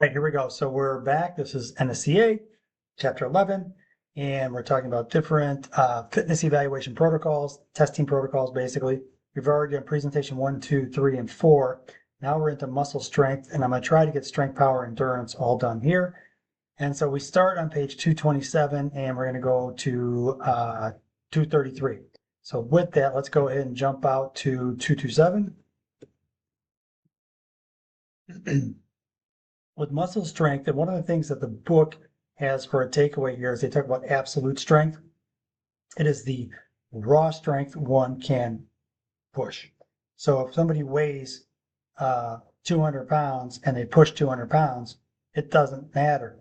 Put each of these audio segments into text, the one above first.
Right, here we go. So we're back. This is NSCA, Chapter 11, and we're talking about different fitness evaluation protocols, testing protocols, basically. We've already done presentation 1, 2, 3, and 4. Now we're into muscle strength, and I'm going to try to get strength, power, endurance all done here. And so we start on page 227, and we're going to go to 233. So with that, let's go ahead and jump out to 227. With muscle strength, and one of the things that the book has for a takeaway here is they talk about absolute strength. It is the raw strength one can push. So if somebody weighs 200 pounds and they push 200 pounds, it doesn't matter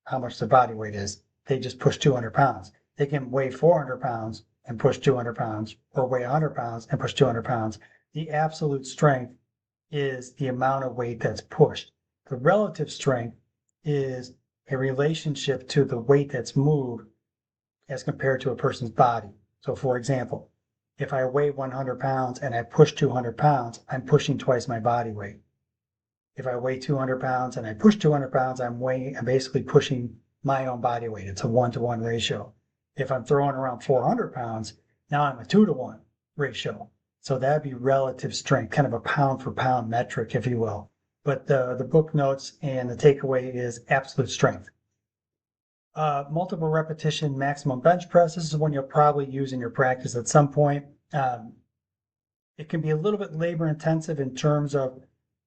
how much their body weight is. They just push 200 pounds. They can weigh 400 pounds and push 200 pounds, or weigh 100 pounds and push 200 pounds. The absolute strength is the amount of weight that's pushed. The relative strength is a relationship to the weight that's moved as compared to a person's body. So for example, if I weigh 100 pounds and I push 200 pounds, I'm pushing twice my body weight. If I weigh 200 pounds and I push 200 pounds, I'm basically pushing my own body weight. It's a 1-to-1 ratio. If I'm throwing around 400 pounds, now I'm a 2-to-1 ratio. So that'd be relative strength, kind of a pound for pound metric, if you will. But the book notes and the takeaway is absolute strength. Multiple repetition maximum bench press. This is one you'll probably use in your practice at some point. It can be a little bit labor intensive in terms of,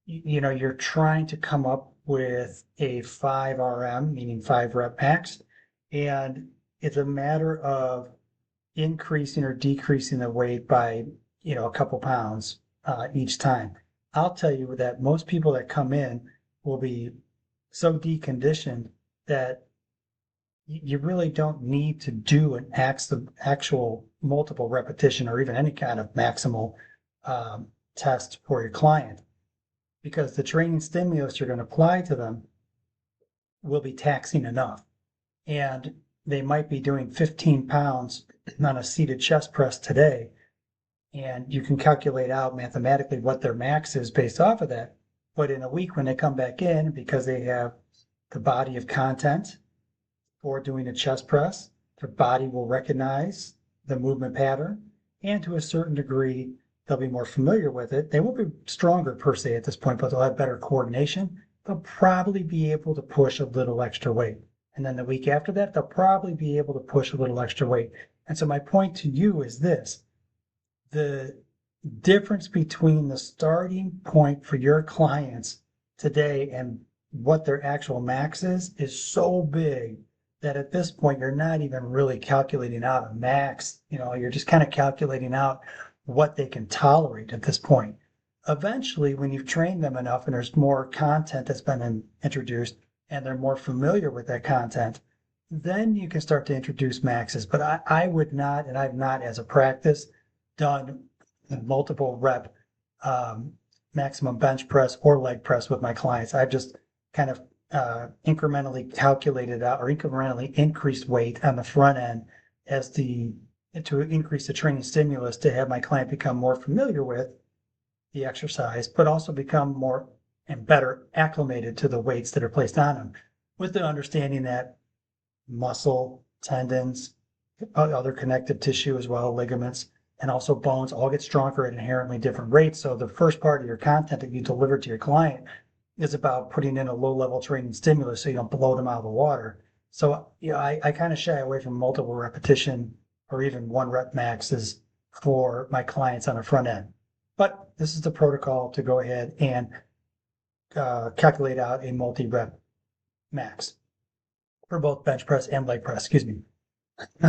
you're trying to come up with a 5 RM, meaning 5 rep max. And it's a matter of increasing or decreasing the weight by, a couple pounds each time. I'll tell you that most people that come in will be so deconditioned that you really don't need to do an actual multiple repetition or even any kind of maximal test for your client, because the training stimulus you're going to apply to them will be taxing enough. And they might be doing 15 pounds on a seated chest press today, and you can calculate out mathematically what their max is based off of that. But in a week when they come back in, because they have the body of content for doing a chest press, their body will recognize the movement pattern, and to a certain degree, they'll be more familiar with it. They won't be stronger per se at this point, but they'll have better coordination. They'll probably be able to push a little extra weight. And then the week after that, they'll probably be able to push a little extra weight. And so my point to you is this: the difference between the starting point for your clients today and what their actual max is so big that at this point you're not even really calculating out a max. You're just kind of calculating out what they can tolerate at this point. Eventually, when you've trained them enough and there's more content that's been introduced and they're more familiar with that content, then you can start to introduce maxes. But I would not, and I've not as a practice done multiple rep maximum bench press or leg press with my clients. I've just kind of incrementally calculated out or incrementally increased weight on the front end to increase the training stimulus to have my client become more familiar with the exercise, but also become more and better acclimated to the weights that are placed on them, with the understanding that muscle, tendons, other connective tissue as well, ligaments, and also bones all get stronger at inherently different rates. So the first part of your content that you deliver to your client is about putting in a low-level training stimulus so you don't blow them out of the water. So I kind of shy away from multiple repetition or even 1 rep maxes for my clients on the front end. But this is the protocol to go ahead and calculate out a multi-rep max for both bench press and leg press,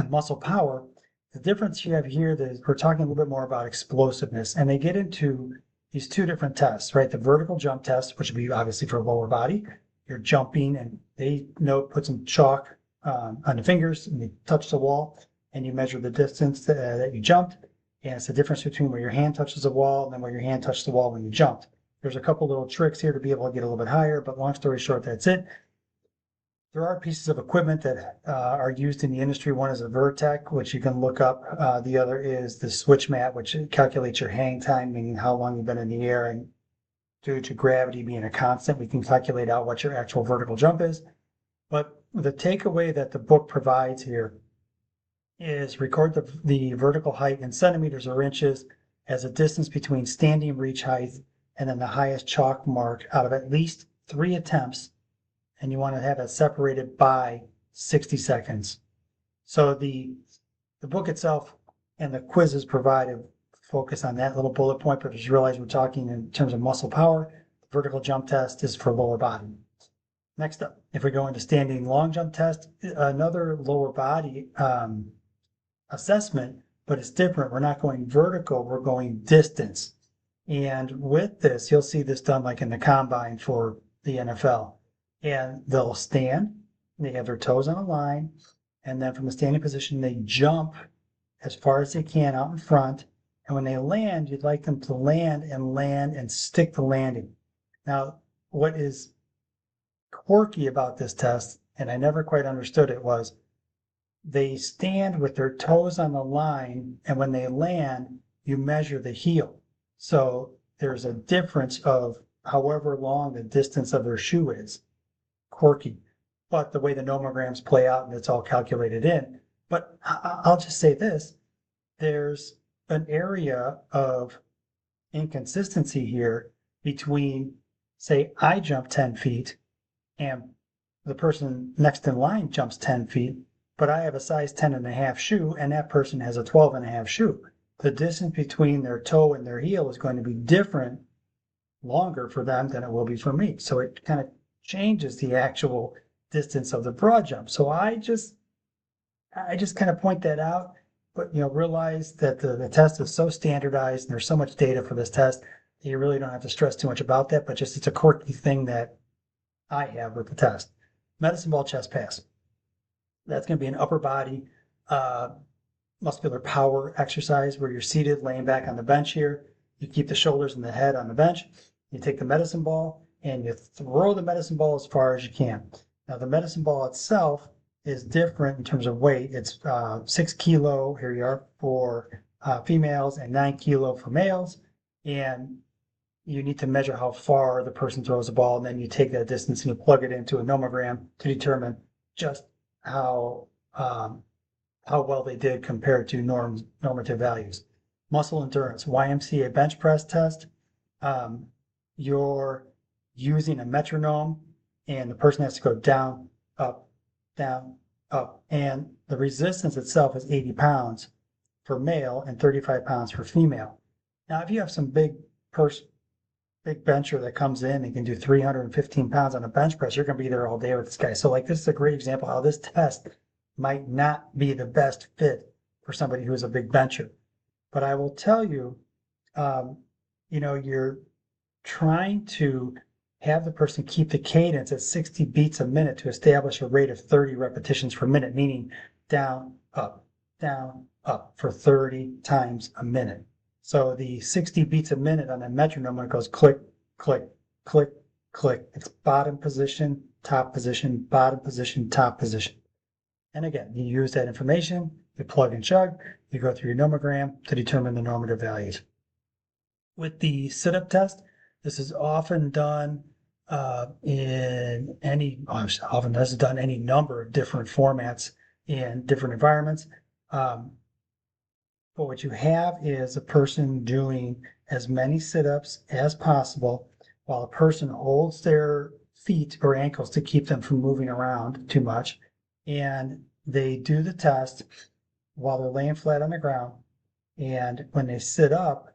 Muscle power, the difference you have here is we're talking a little bit more about explosiveness, and they get into these 2 different tests, right? The vertical jump test, which would be obviously for lower body. You're jumping, and they put some chalk on the fingers, and you touch the wall, and you measure the distance that you jumped. And it's the difference between where your hand touches the wall and then where your hand touched the wall when you jumped. There's a couple little tricks here to be able to get a little bit higher, but long story short, that's it. There are pieces of equipment that are used in the industry. One is a Vertec, which you can look up. The other is the switch mat, which calculates your hang time, meaning how long you've been in the air and due to gravity being a constant, we can calculate out what your actual vertical jump is. But the takeaway that the book provides here is record the vertical height in centimeters or inches as a distance between standing reach height and then the highest chalk mark out of at least 3 attempts, and you want to have it separated by 60 seconds. So the book itself and the quizzes provided focus on that little bullet point, but just realize we're talking in terms of muscle power. The vertical jump test is for lower body. Next up, if we go into standing long jump test, another lower body assessment, but it's different. We're not going vertical, we're going distance. And with this, you'll see this done like in the combine for the NFL. And they'll stand, they have their toes on a line, and then from a standing position, they jump as far as they can out in front. And when they land, you'd like them to land and stick the landing. Now, what is quirky about this test, and I never quite understood it, was they stand with their toes on the line, and when they land, you measure the heel. So there's a difference of however long the distance of their shoe is. Quirky. But the way the nomograms play out, and it's all calculated in. But I'll just say this, there's an area of inconsistency here between, say, I jump 10 feet and the person next in line jumps 10 feet, but I have a size 10.5 shoe and that person has a 12.5 shoe. The distance between their toe and their heel is going to be different, longer for them than it will be for me. So it kind of changes the actual distance of the broad jump. So I just kind of point that out, but realize that the test is so standardized and there's so much data for this test that you really don't have to stress too much about that, but just it's a quirky thing that I have with the test. Medicine ball chest pass. That's going to be an upper body muscular power exercise where you're seated, laying back on the bench here. You keep the shoulders and the head on the bench. You take the medicine ball and you throw the medicine ball as far as you can. Now the medicine ball itself is different in terms of weight. It's 6 kilo, here you are, for females and 9 kilo for males. And you need to measure how far the person throws the ball, and then you take that distance and you plug it into a nomogram to determine just how well they did compared to normative values. Muscle endurance, YMCA bench press test. You're using a metronome, and the person has to go down, up, and the resistance itself is 80 pounds for male and 35 pounds for female. Now, if you have some big bencher that comes in and can do 315 pounds on a bench press, you're going to be there all day with this guy. So this is a great example how this test might not be the best fit for somebody who's a big bencher. But I will tell you, you're trying to have the person keep the cadence at 60 beats a minute to establish a rate of 30 repetitions per minute, meaning down, up for 30 times a minute. So the 60 beats a minute on a metronome, when it goes click, click, click, click, it's bottom position, top position, bottom position, top position. And again, you use that information, you plug and chug, you go through your nomogram to determine the normative values. With the sit-up test, this is often done in any number of different formats in different environments. But what you have is a person doing as many sit-ups as possible while a person holds their feet or ankles to keep them from moving around too much. And they do the test while they're laying flat on the ground. And when they sit up,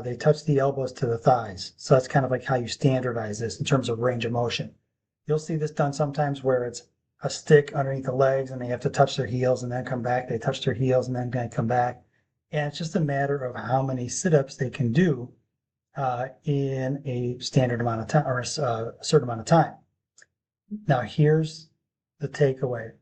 they touch the elbows to the thighs. So that's kind of like how you standardize this in terms of range of motion. You'll see this done sometimes where it's a stick underneath the legs and they have to touch their heels and then come back. They touch their heels and then come back. And it's just a matter of how many sit-ups they can do in a standard amount of time or a certain amount of time. Now here's the takeaway.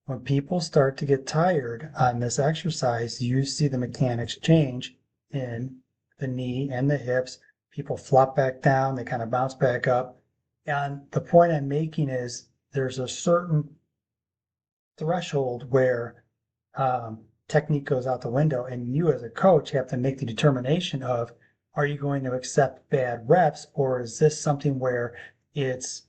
When people start to get tired on this exercise, you see the mechanics change in the knee and the hips. People flop back down, they kind of bounce back up. And the point I'm making is there's a certain threshold where technique goes out the window, and you as a coach have to make the determination of, are you going to accept bad reps, or is this something where it's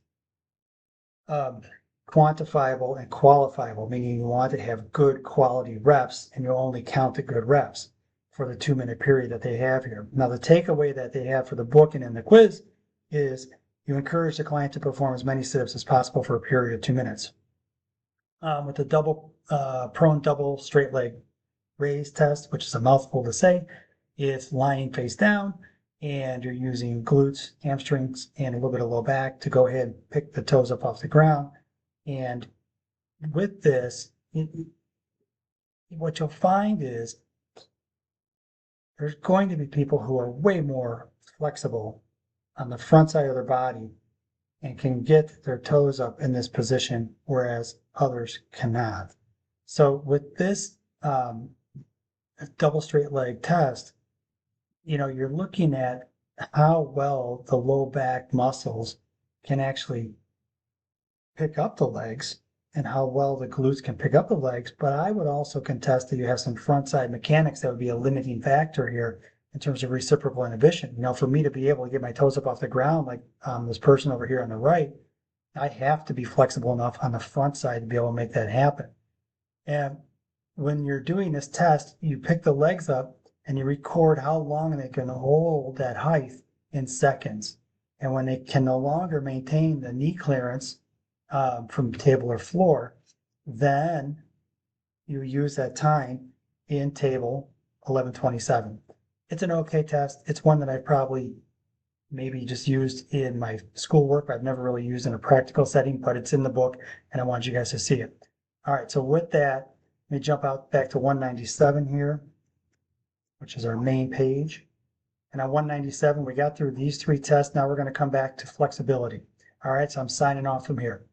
quantifiable and qualifiable, meaning you want to have good quality reps and you only count the good reps for the 2-minute period that they have here. Now, the takeaway that they have for the book and in the quiz is you encourage the client to perform as many sit-ups as possible for a period of 2 minutes. With the prone double straight leg raise test, which is a mouthful to say, it's lying face down and you're using glutes, hamstrings, and a little bit of low back to go ahead and pick the toes up off the ground. And with this, what you'll find is there's going to be people who are way more flexible on the front side of their body and can get their toes up in this position, whereas others cannot. So with this double straight leg test, you're looking at how well the low back muscles can actually pick up the legs and how well the glutes can pick up the legs. But I would also contest that you have some front side mechanics that would be a limiting factor here in terms of reciprocal inhibition. For me to be able to get my toes up off the ground, like this person over here on the right, I have to be flexible enough on the front side to be able to make that happen. And when you're doing this test, you pick the legs up and you record how long they can hold that height in seconds. And when they can no longer maintain the knee clearance from table or floor, then you use that time in table 1127. It's an okay test. It's one that I probably maybe just used in my schoolwork. I've never really used in a practical setting, but it's in the book and I want you guys to see it. All right, so with that, let me jump out back to 197 here, which is our main page. And on 197, we got through these 3 tests. Now we're going to come back to flexibility. All right, so I'm signing off from here.